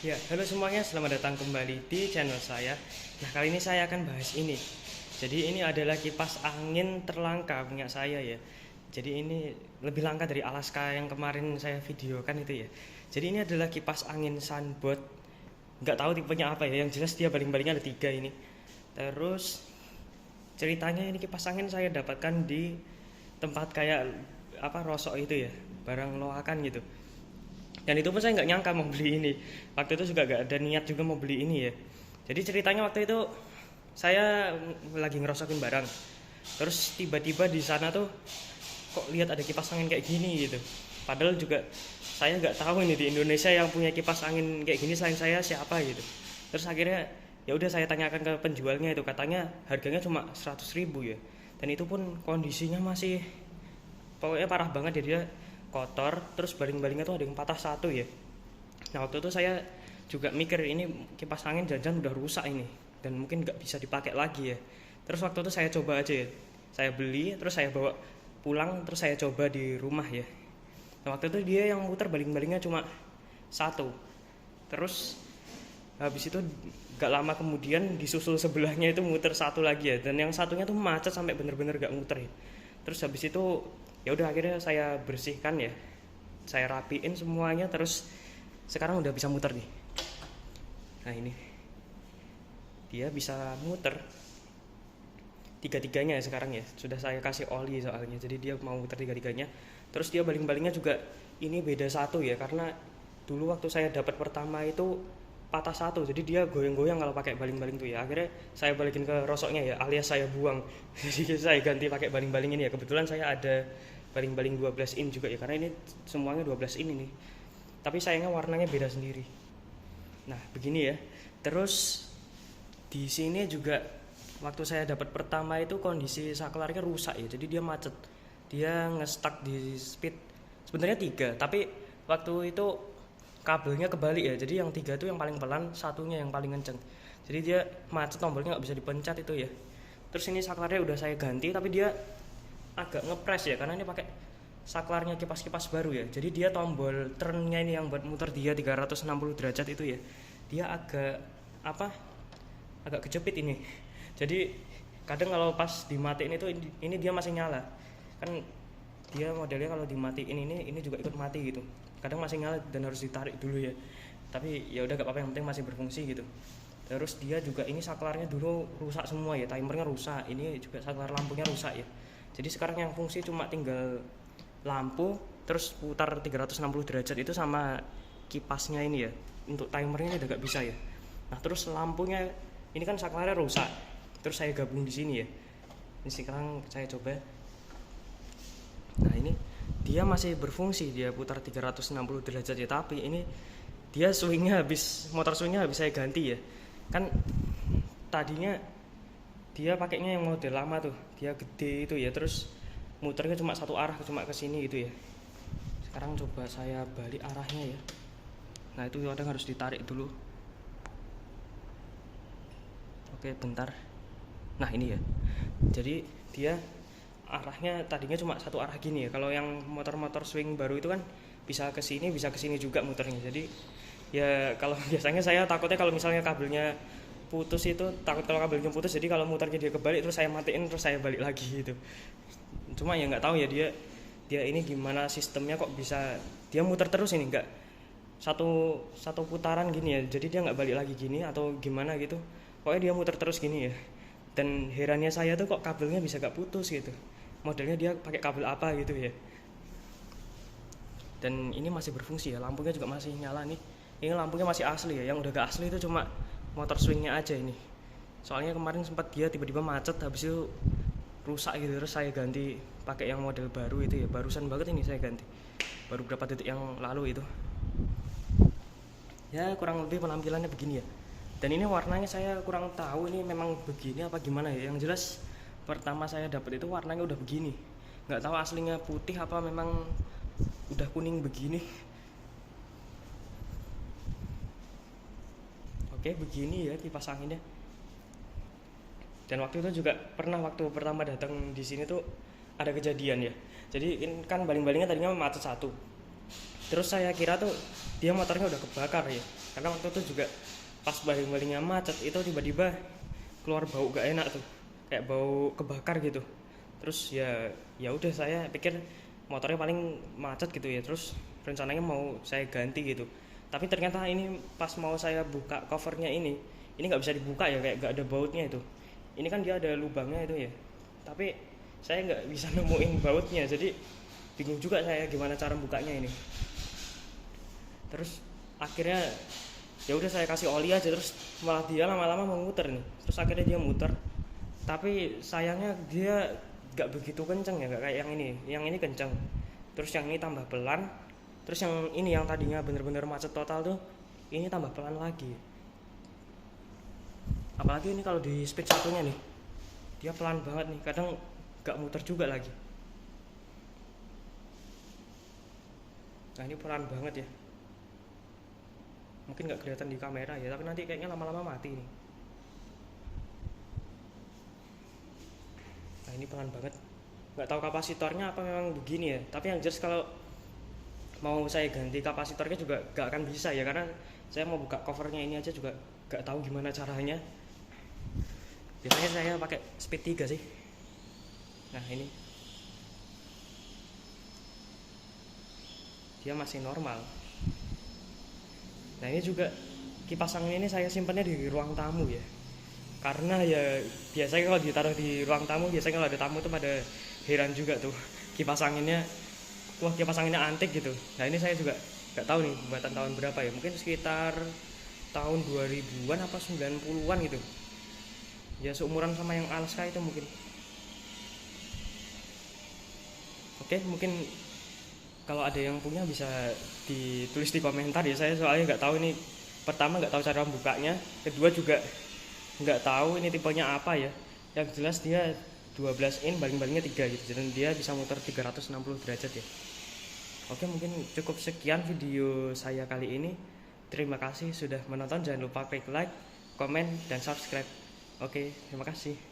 Ya, halo semuanya, selamat datang kembali di channel saya. Nah, kali ini saya akan bahas ini. Jadi ini adalah kipas angin terlangka punya saya ya. Jadi ini lebih langka dari Alaska yang kemarin saya videokan itu ya. Jadi ini adalah kipas angin Sunbird. Nggak tahu tipenya apa ya, yang jelas dia baling-balingnya ada 3 ini. Terus ceritanya ini kipas angin saya dapatkan di tempat kayak apa rosok itu ya, barang loakan gitu. Dan itu pun saya nggak nyangka mau beli ini. Waktu itu juga nggak ada niat juga mau beli ini ya. Jadi ceritanya waktu itu saya lagi ngerosokin barang, terus tiba-tiba di sana tuh kok lihat ada kipas angin kayak gini gitu. Padahal juga saya nggak tahu ini di Indonesia yang punya kipas angin kayak gini selain saya siapa gitu. Terus akhirnya ya udah saya tanyakan ke penjualnya, itu katanya harganya cuma 100.000 ya. Dan itu pun kondisinya masih pokoknya parah banget ya, dia kotor, terus baling-balingnya tuh ada yang patah satu ya. Nah waktu itu saya juga mikir ini kipas angin jangan-jangan udah rusak ini dan mungkin nggak bisa dipakai lagi ya. Terus waktu itu saya coba aja ya, saya beli terus saya bawa pulang, terus saya coba di rumah ya. Nah waktu itu dia yang muter baling-balingnya cuma satu. Terus habis itu gak lama kemudian disusul sebelahnya itu muter satu lagi ya, dan yang satunya tuh macet sampai bener-bener gak muter ya. Terus habis itu ya udah akhirnya saya bersihkan ya, saya rapiin semuanya, terus sekarang udah bisa muter nih. Nah ini dia bisa muter tiga-tiganya ya sekarang ya, sudah saya kasih oli soalnya, jadi dia mau muter tiga-tiganya. Terus dia baling-balingnya juga ini beda satu ya, karena dulu waktu saya dapat pertama itu patah satu, jadi dia goyang-goyang kalau pakai baling-baling tuh ya. Akhirnya saya balikin ke rosoknya ya, alias saya buang. Jadi saya ganti pakai baling-baling ini ya. Kebetulan saya ada baling-baling 12 in juga ya, karena ini semuanya 12 in ini. Tapi sayangnya warnanya beda sendiri. Nah begini ya. Terus di sini juga waktu saya dapat pertama itu kondisi saklarnya rusak ya, jadi dia macet, dia nge-stuck di speed sebenarnya 3, tapi waktu itu kabelnya kebalik ya, jadi yang 3 itu yang paling pelan, satunya yang paling kenceng, jadi dia macet, tombolnya nggak bisa dipencet itu ya. Terus ini saklarnya udah saya ganti, tapi dia agak ngepres ya, karena ini pakai saklarnya kipas-kipas baru ya, jadi dia tombol turnnya ini yang buat muter dia 360 derajat itu ya, dia agak apa, agak kejepit ini. Jadi kadang kalau pas dimatiin itu ini dia masih nyala. Kan dia modelnya kalau dimatiin ini juga ikut mati gitu. Kadang masih nyala dan harus ditarik dulu ya. Tapi ya udah gak apa-apa, yang penting masih berfungsi gitu. Terus dia juga ini saklarnya dulu rusak semua ya, timernya rusak. Ini juga saklar lampunya rusak ya. Jadi sekarang yang fungsi cuma tinggal lampu terus putar 360 derajat itu sama kipasnya ini ya. Untuk timernya ini udah gak bisa ya. Nah, terus lampunya ini kan saklarnya rusak, terus saya gabung di sini ya. Ini sekarang saya coba. Nah ini dia masih berfungsi, dia putar 360 derajat ya, tapi ini dia swingnya habis, motor swingnya habis saya ganti ya. Kan tadinya dia pakainya yang model lama tuh, dia gede itu ya, terus muternya cuma satu arah, cuma ke sini gitu ya. Sekarang coba saya balik arahnya ya. Nah itu kadang harus ditarik dulu. Oke bentar. Nah ini ya, jadi dia arahnya tadinya cuma satu arah gini ya. Kalau yang motor-motor swing baru itu kan bisa ke sini bisa ke sini juga muternya. Jadi ya kalau biasanya saya takutnya kalau misalnya kabelnya putus, itu takut kalau kabelnya putus, jadi kalau muternya dia kebalik terus saya matiin terus saya balik lagi gitu. Cuma ya nggak tahu ya dia dia ini gimana sistemnya, kok bisa dia muter terus ini, nggak satu putaran gini ya, jadi dia nggak balik lagi gini atau gimana gitu, pokoknya dia muter terus gini ya. Dan herannya saya tuh kok kabelnya bisa gak putus gitu, modelnya dia pakai kabel apa gitu ya. Dan ini masih berfungsi ya, lampunya juga masih nyala nih. Ini lampunya masih asli ya, yang udah gak asli itu cuma motor swingnya aja ini. Soalnya kemarin sempat dia tiba-tiba macet, habis itu rusak gitu, terus saya ganti pakai yang model baru itu ya, barusan banget ini saya ganti, baru berapa detik yang lalu itu. Ya kurang lebih penampilannya begini ya. Dan ini warnanya saya kurang tahu ini memang begini apa gimana ya. Yang jelas pertama saya dapat itu warnanya udah begini, nggak tahu aslinya putih apa memang udah kuning begini. Oke begini ya kipas anginnya. Dan waktu itu juga pernah, waktu pertama datang di sini tuh ada kejadian ya. Jadi ini kan baling-balingnya tadinya macet satu, terus saya kira tuh dia motornya udah kebakar ya. karena waktu itu juga pas baling-balingnya macet itu tiba-tiba keluar bau gak enak tuh, kayak bau kebakar gitu. Terus ya udah, saya pikir motornya paling macet gitu ya, terus rencananya mau saya ganti gitu. Tapi ternyata ini pas mau saya buka covernya ini nggak bisa dibuka ya, kayak nggak ada bautnya itu. Ini kan dia ada lubangnya itu ya, tapi saya nggak bisa nemuin bautnya, jadi bingung juga saya gimana cara bukanya ini. Terus akhirnya ya udah saya kasih oli aja, terus malah dia lama-lama mau muter nih. Terus akhirnya dia muter, tapi sayangnya dia nggak begitu kenceng ya, nggak kayak yang ini kenceng, terus yang ini tambah pelan, terus yang ini yang tadinya bener-bener macet total tuh ini tambah pelan lagi. Apalagi ini kalau di speed satunya nih dia pelan banget nih, kadang nggak muter juga lagi. Nah ini pelan banget ya, mungkin nggak kelihatan di kamera ya, tapi nanti kayaknya lama-lama mati nih. Nah ini pelan banget, nggak tahu kapasitornya apa memang begini ya, tapi yang jelas kalau mau saya ganti kapasitornya juga nggak akan bisa ya, karena saya mau buka covernya ini aja juga nggak tahu gimana caranya. Biasanya saya pakai speed 3 sih. Nah ini dia masih normal. Nah ini juga kipas angin ini saya simpannya di ruang tamu ya, karena ya biasanya kalau ditaruh di ruang tamu, biasanya kalau ada tamu tuh pada heran juga tuh kipas anginnya, wah kipas anginnya antik gitu. Nah ini saya juga nggak tahu nih buatan tahun berapa ya, mungkin sekitar tahun 2000-an apa 90-an gitu ya, seumuran sama yang Alaska itu mungkin. Oke, mungkin kalau ada yang punya bisa ditulis di komentar ya, saya soalnya nggak tahu ini, pertama nggak tahu cara bukanya, kedua juga nggak tahu ini tipenya apa ya. Yang jelas dia 12 in, baling-balingnya 3 gitu, dan dia bisa muter 360 derajat ya. Oke, mungkin cukup sekian video saya kali ini. Terima kasih sudah menonton, jangan lupa klik like, komen, dan subscribe. Oke, terima kasih.